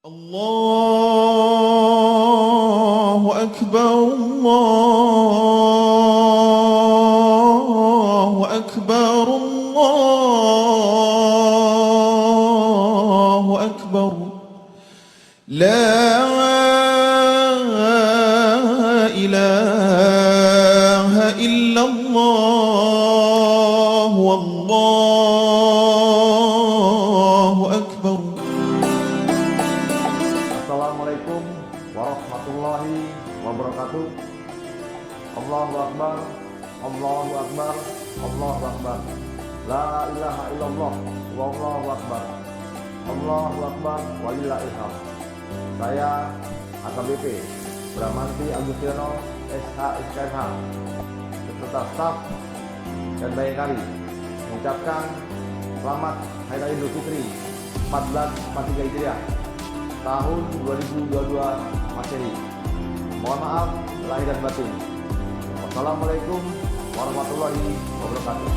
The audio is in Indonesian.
الله أكبر الله أكبر الله أكبر لا إله إلا الله والله أكبر. Assalamualaikum warahmatullahi wabarakatuh. Allahu Akbar, Allahu Akbar, Allahu Akbar. La ilaha illallah, wallahu akbar. Allahu Akbar, walillahil hamd. Saya AKBP Bramanti Agustiono SH SKMH beserta staf dan Bayangkari mengucapkan selamat Hari Raya Idul Fitri 1443 Hijriah tahun 2022 Masehi. Mohon maaf lahir dan batin. Wassalamualaikum warahmatullahi wabarakatuh.